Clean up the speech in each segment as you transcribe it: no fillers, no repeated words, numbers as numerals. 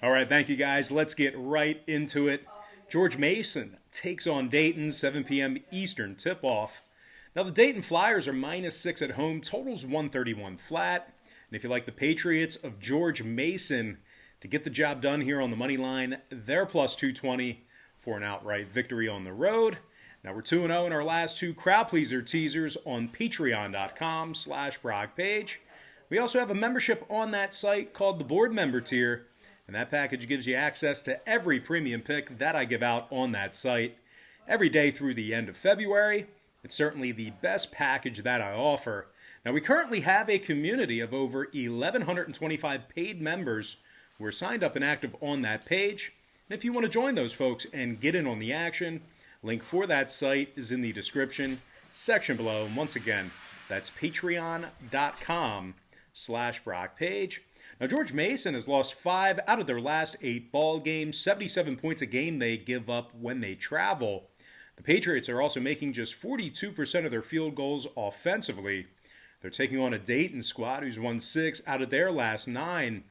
All right, thank you guys. Let's get right into it. George Mason takes on Dayton, 7 p.m. Eastern tip-off. Now, the Dayton Flyers are -6 at home, totals 131 flat. And if you like the Patriots of George Mason to get the job done here on the money line, they're plus 220 for an outright victory on the road. Now, we're 2-0 in our last two crowd pleaser teasers on patreon.com/Brock page. We also have a membership on that site called the Board Member Tier, and that package gives you access to every premium pick that I give out on that site every day through the end of February. It's certainly the best package that I offer. Now, we currently have a community of over 1,125 paid members who are signed up and active on that page. And if you want to join those folks and get in on the action, link for that site is in the description section below. And once again, that's patreon.com/Brock page. Now, George Mason has lost 5 out of their last 8 ball games, 77 points a game they give up when they travel. The Patriots are also making just 42% of their field goals offensively. They're taking on a Dayton squad who's won 6 out of their last 9. And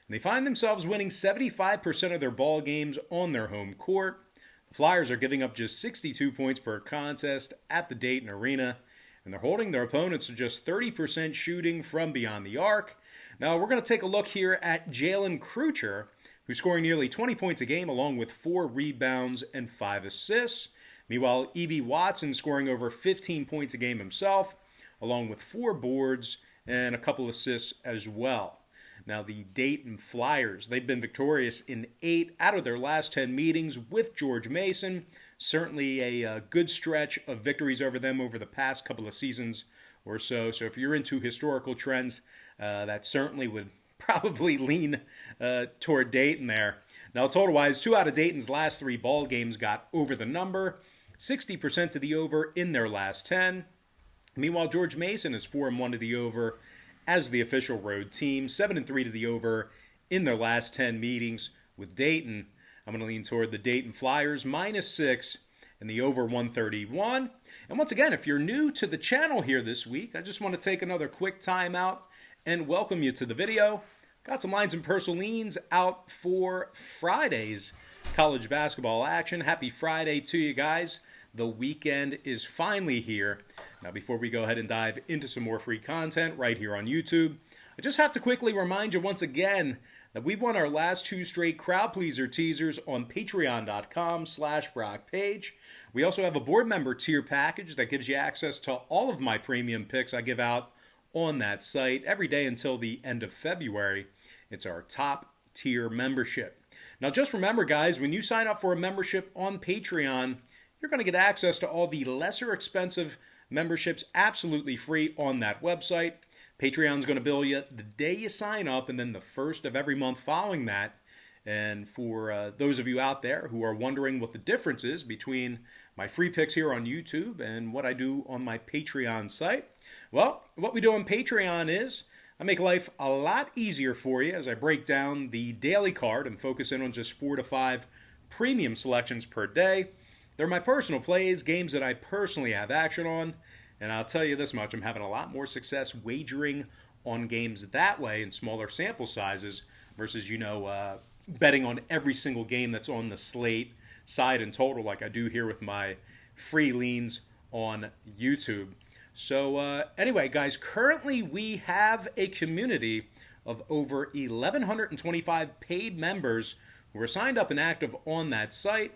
they find themselves winning 75% of their ball games on their home court. The Flyers are giving up just 62 points per contest at the Dayton Arena, and they're holding their opponents to just 30% shooting from beyond the arc. Now, we're going to take a look here at Jalen Krucher, who's scoring nearly 20 points a game along with 4 rebounds and 5 assists. Meanwhile, E.B. Watson scoring over 15 points a game himself, along with 4 boards and a couple assists as well. Now, the Dayton Flyers, they've been victorious in 8 out of their last 10 meetings with George Mason. Certainly a good stretch of victories over them over the past couple of seasons or so. So if you're into historical trends, that certainly would probably lean toward Dayton there. Now, total-wise, 2 out of Dayton's last 3 ball games got over the number, 60% to the over in their last 10. Meanwhile, George Mason is 4-1 to the over as the official road team, 7-3 to the over in their last 10 meetings with Dayton. I'm going to lean toward the Dayton Flyers, -6 and the over 131. And once again, if you're new to the channel here this week, I just want to take another quick time out and welcome you to the video. Got some lines and personal leans out for Friday's college basketball action. Happy Friday to you guys. The weekend is finally here. Now, before we go ahead and dive into some more free content right here on YouTube, I just have to quickly remind you once again that we won our last 2 straight crowd pleaser teasers on patreon.com/Brock page. We also have a board member tier package that gives you access to all of my premium picks I give out on that site every day until the end of February. It's our top tier membership. Now, just remember, guys, when you sign up for a membership on Patreon, you're going to get access to all the lesser expensive memberships absolutely free on that website. Patreon's going to bill you the day you sign up and then the first of every month following that. And for those of you out there who are wondering what the difference is between my free picks here on YouTube and what I do on my Patreon site, well, what we do on Patreon is I make life a lot easier for you as I break down the daily card and focus in on just 4 to 5 premium selections per day. They're my personal plays, games that I personally have action on, and I'll tell you this much, I'm having a lot more success wagering on games that way in smaller sample sizes versus, betting on every single game that's on the slate, side and total, like I do here with my free leans on YouTube. So anyway, guys, currently we have a community of over 1,125 paid members who are signed up and active on that site.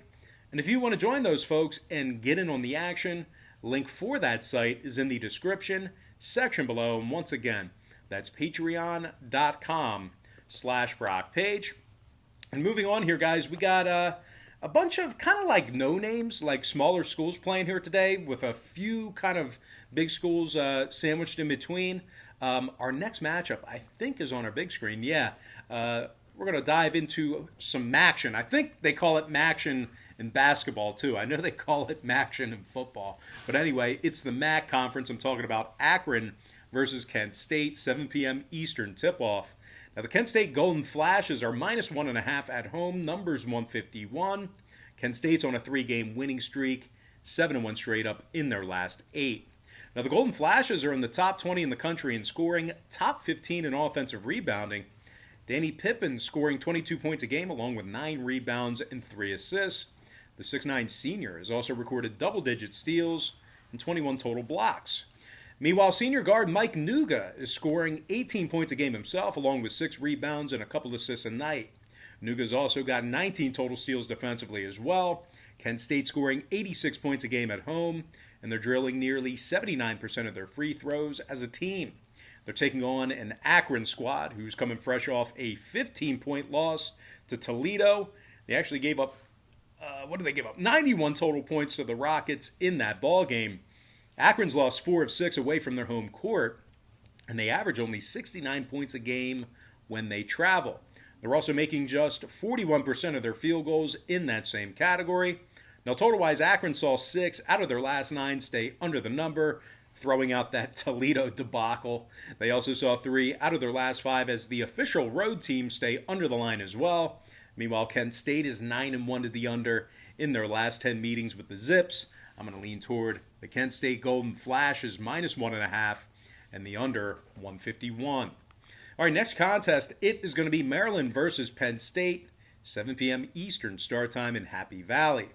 And if you want to join those folks and get in on the action, link for that site is in the description section below. And once again, that's patreon.com/Brock page. And moving on here, guys, we got a bunch of kind of like no-names, like smaller schools playing here today with a few kind of big schools sandwiched in between. Our next matchup, I think, is on our big screen. Yeah, we're going to dive into some MACtion. I think they call it MACtion in basketball, too. I know they call it MACtion in football. But anyway, it's the MAC conference. I'm talking about Akron versus Kent State, 7 p.m. Eastern tip-off. Now, the Kent State Golden Flashes are -1.5 at home, numbers 151. Kent State's on a 3-game winning streak, 7-1 straight up in their last 8. Now, the Golden Flashes are in the top 20 in the country in scoring, top 15 in offensive rebounding. Danny Pippen scoring 22 points a game along with 9 rebounds and 3 assists. The 6'9 senior has also recorded double-digit steals and 21 total blocks. Meanwhile, senior guard Mike Nuga is scoring 18 points a game himself along with 6 rebounds and a couple assists a night. Nuga's also got 19 total steals defensively as well. Kent State scoring 86 points a game at home, and they're drilling nearly 79% of their free throws as a team. They're taking on an Akron squad who's coming fresh off a 15-point loss to Toledo. They actually gave up, 91 total points to the Rockets in that ball game. Akron's lost 4 of 6 away from their home court, and they average only 69 points a game when they travel. They're also making just 41% of their field goals in that same category. Now, total-wise, Akron saw 6 out of their last 9 stay under the number, throwing out that Toledo debacle. They also saw 3 out of their last 5 as the official road team stay under the line as well. Meanwhile, Kent State is 9-1 to the under in their last 10 meetings with the Zips. I'm going to lean toward the Kent State Golden Flashes -1.5 and the under 151. All right, next contest, it is going to be Maryland versus Penn State, 7 p.m. Eastern start time in Happy Valley.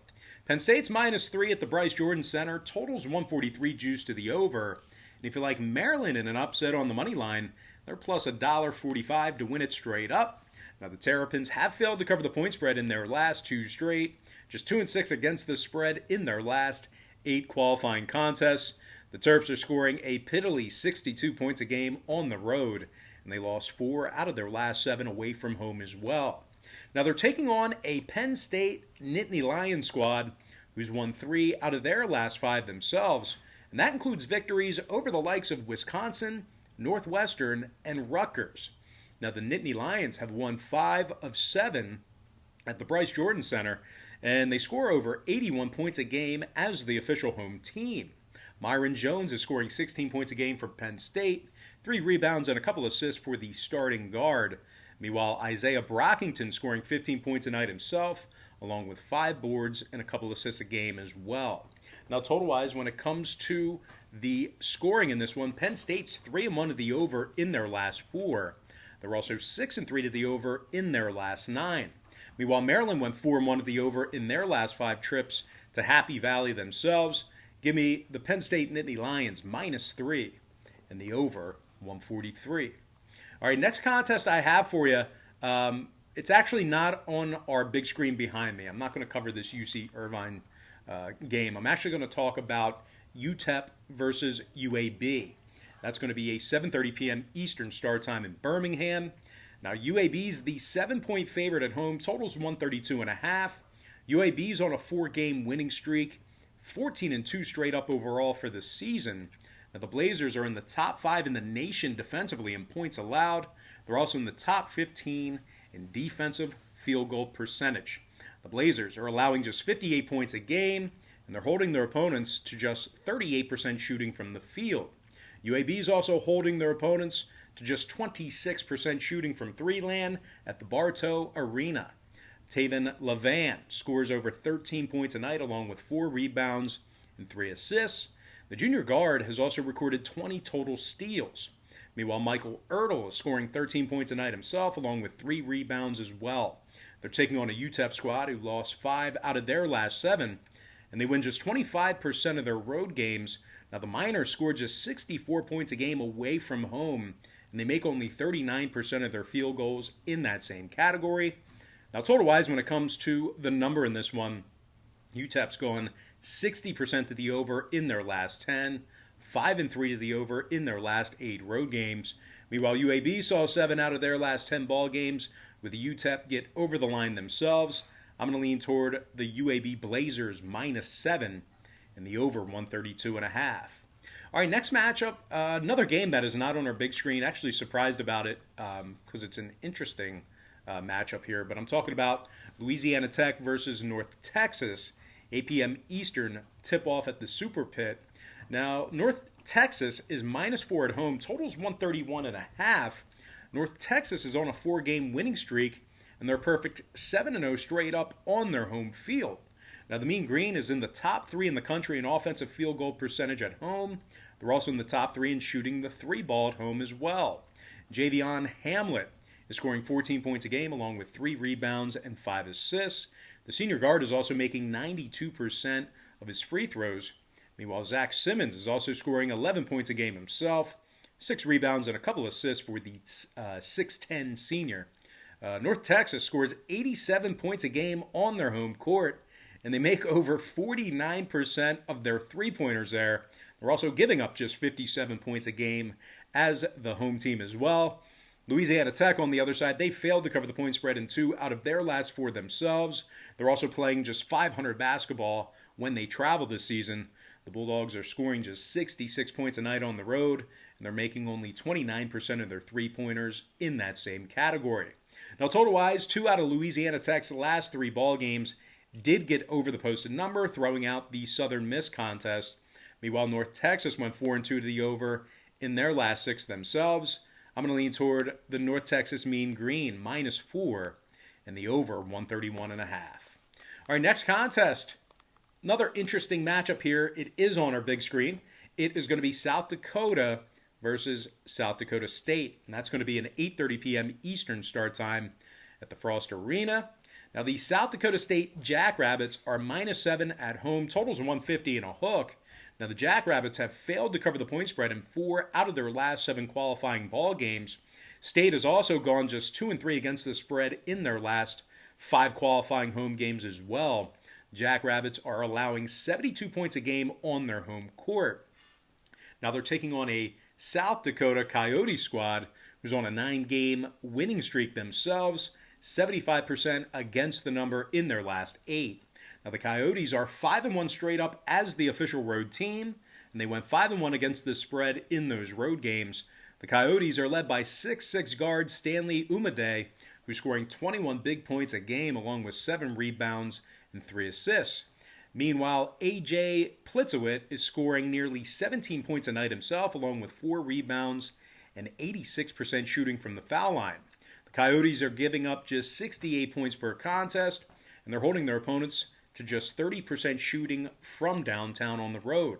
Penn State's -3 at the Bryce Jordan Center, totals 143 juice to the over. And if you like Maryland in an upset on the money line, they're plus $1.45 to win it straight up. Now, the Terrapins have failed to cover the point spread in their last 2 straight, just 2-6 against the spread in their last 8 qualifying contests. The Terps are scoring a piddly 62 points a game on the road, and they lost 4 out of their last 7 away from home as well. Now, they're taking on a Penn State Nittany Lions squad who's won 3 out of their last 5 themselves, and that includes victories over the likes of Wisconsin, Northwestern, and Rutgers. Now, the Nittany Lions have won 5 of 7 at the Bryce Jordan Center, and they score over 81 points a game as the official home team. Myron Jones is scoring 16 points a game for Penn State, 3 rebounds and a couple assists for the starting guard. Meanwhile, Isaiah Brockington scoring 15 points a night himself, along with 5 boards and a couple assists a game as well. Now, total-wise, when it comes to the scoring in this one, Penn State's 3-1 to the over in their last 4. They're also 6-3 to the over in their last 9. Meanwhile, Maryland went 4-1 to the over in their last 5 trips to Happy Valley themselves. Give me the Penn State Nittany Lions -3 and the over 143. All right, next contest I have for you. It's actually not on our big screen behind me. I'm not going to cover this UC Irvine game. I'm actually going to talk about UTEP versus UAB. That's going to be a 7:30 p.m. Eastern start time in Birmingham. Now, UAB's the 7-point favorite at home, totals 132.5. UAB's on a 4-game winning streak, 14-2 straight up overall for the season. Now, the Blazers are in the top 5 in the nation defensively in points allowed. They're also in the top 15 in defensive field goal percentage. The Blazers are allowing just 58 points a game, and they're holding their opponents to just 38% shooting from the field. UAB is also holding their opponents to just 26% shooting from three-land at the Bartow Arena. Taven Levan scores over 13 points a night along with 4 rebounds and 3 assists. The junior guard has also recorded 20 total steals. Meanwhile, Michael Ertl is scoring 13 points a night himself along with 3 rebounds as well. They're taking on a UTEP squad who lost 5 out of their last 7, and they win just 25% of their road games. Now, the Miners scored just 64 points a game away from home, and they make only 39% of their field goals in that same category. Now, total-wise, when it comes to the number in this one, UTEP's gone 60% to the over in their last 10, 5-3 to the over in their last 8 road games. Meanwhile, UAB saw 7 out of their last 10 ball games, with the UTEP get over the line themselves. I'm going to lean toward the UAB Blazers -7 and the over 132.5. All right, next matchup, another game that is not on our big screen. Actually surprised about it because it's an interesting matchup here. But I'm talking about Louisiana Tech versus North Texas, 8 p.m. Eastern, tip-off at the Super Pit. Now, North Texas is -4 at home, totals 131.5. North Texas is on a 4-game winning streak, and they're perfect 7-0 straight up on their home field. Now, the Mean Green is in the top 3 in the country in offensive field goal percentage at home. They're also in the top 3 in shooting the 3-ball at home as well. Javion Hamlet is scoring 14 points a game along with 3 rebounds and 5 assists. The senior guard is also making 92% of his free throws. Meanwhile, Zach Simmons is also scoring 11 points a game himself, 6 rebounds and a couple assists for the 6'10 senior. North Texas scores 87 points a game on their home court, and they make over 49% of their three-pointers there. They're also giving up just 57 points a game as the home team as well. Louisiana Tech, on the other side, they failed to cover the point spread in 2 out of their last 4 themselves. They're also playing just .500 basketball when they travel this season. The Bulldogs are scoring just 66 points a night on the road, and they're making only 29% of their three-pointers in that same category. Now, total-wise, 2 out of Louisiana Tech's last 3 ball games did get over the posted number, throwing out the Southern Miss contest. Meanwhile, North Texas went 4-2 to the over in their last 6 themselves. I'm going to lean toward the North Texas Mean Green, -4, and the over, 131.5. All right, next contest. Another interesting matchup here. It is on our big screen. It is going to be South Dakota versus South Dakota State, and that's going to be an 8:30 p.m. Eastern start time at the Frost Arena. Now, the South Dakota State Jackrabbits are -7 at home. Totals are 150 and a hook. Now, the Jackrabbits have failed to cover the point spread in 4 out of their last 7 qualifying ball games. State has also gone just 2-3 against the spread in their last 5 qualifying home games as well. Jackrabbits are allowing 72 points a game on their home court. Now, they're taking on a South Dakota Coyotes squad who's on a 9-game winning streak themselves, 75% against the number in their last 8. Now, the Coyotes are 5-1 straight up as the official road team, and they went 5-1 against the spread in those road games. The Coyotes are led by 6'6 guard Stanley Umade, who's scoring 21 big points a game along with 7 rebounds and 3 assists. Meanwhile, A.J. Plitzowit is scoring nearly 17 points a night himself along with 4 rebounds and 86% shooting from the foul line. The Coyotes are giving up just 68 points per contest, and they're holding their opponents to just 30% shooting from downtown on the road.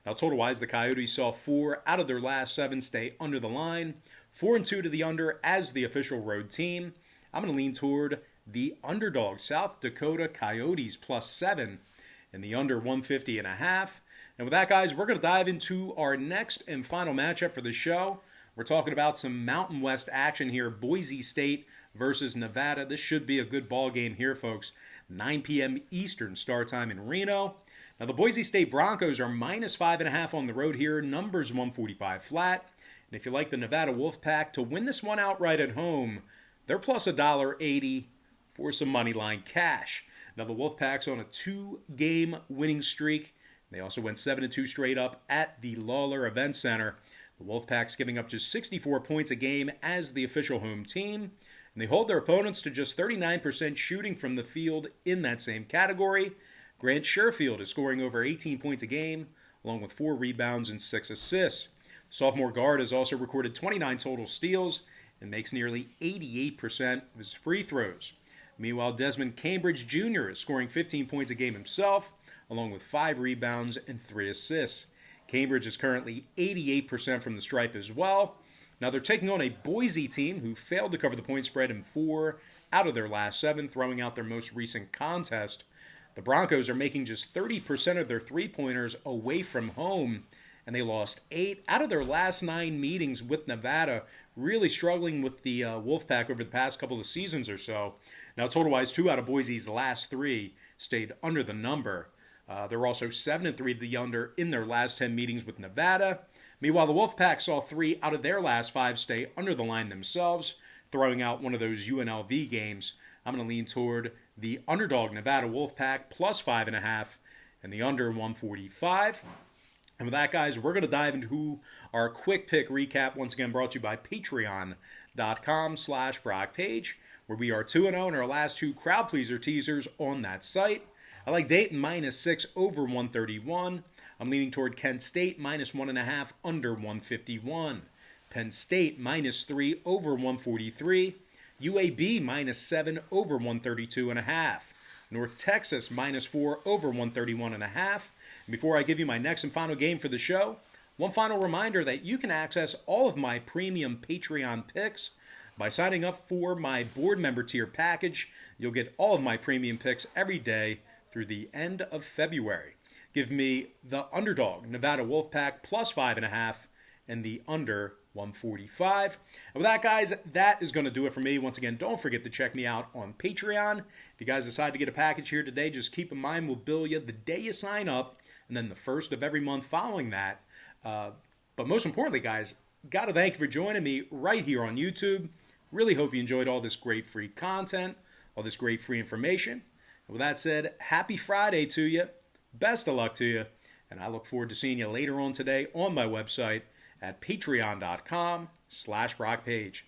Now, total-wise, the Coyotes saw 4 out of their last 7 stay under the line, 4-2 to the under as the official road team. I'm going to lean toward the underdog, South Dakota Coyotes, +7, and the under 150.5. And with that, guys, we're going to dive into our next and final matchup for the show. We're talking about some Mountain West action here, Boise State versus Nevada. This should be a good ball game here, folks. 9 p.m. Eastern start time in Reno. Now, the Boise State Broncos are -5.5 on the road here. Numbers 145 flat. And if you like the Nevada Wolfpack to win this one outright at home, they're plus $1.80 for some money line cash. Now, the Wolfpack's on a 2-game winning streak. They also went 7-2 straight up at the Lawler Event Center. The Wolfpack's giving up just 64 points a game as the official home team. And they hold their opponents to just 39% shooting from the field in that same category. Grant Sherfield is scoring over 18 points a game, along with 4 rebounds and 6 assists. Sophomore guard has also recorded 29 total steals and makes nearly 88% of his free throws. Meanwhile, Desmond Cambridge Jr. is scoring 15 points a game himself, along with 5 rebounds and 3 assists. Cambridge is currently 88% from the stripe as well. Now, they're taking on a Boise team who failed to cover the point spread in 4 out of their last 7, throwing out their most recent contest. The Broncos are making just 30% of their three-pointers away from home, and they lost 8 out of their last 9 meetings with Nevada, really struggling with the Wolfpack over the past couple of seasons or so. Now, total-wise, 2 out of Boise's last 3 stayed under the number. They're also 7-3 to the under in their last 10 meetings with Nevada. Meanwhile, the Wolfpack saw 3 out of their last 5 stay under the line themselves, throwing out one of those UNLV games. I'm going to lean toward the underdog Nevada Wolfpack +5.5 and the under 145. And with that, guys, we're going to dive into our quick pick recap, once again brought to you by patreon.com/BrockPage, where we are 2-0 in our last 2 crowd pleaser teasers on that site. I like Dayton -6 over 131. I'm leaning toward Kent State -1.5 under 151. Penn State -3 over 143. UAB -7 over 132.5. North Texas -4 over 131.5. And before I give you my next and final game for the show, one final reminder that you can access all of my premium Patreon picks By signing up for my board member tier package, you'll get all of my premium picks every day through the end of February. Give me the Underdog, Nevada Wolfpack plus 5.5, and the under 145. And with that, guys, that is going to do it for me. Once again, don't forget to check me out on Patreon. If you guys decide to get a package here today, just keep in mind we'll bill you the day you sign up, and then the first of every month following that. But most importantly, guys, got to thank you for joining me right here on YouTube. Really hope you enjoyed all this great free content, all this great free information. And with that said, happy Friday to you. Best of luck to you. And I look forward to seeing you later on today on my website at patreon.com/BrockPage.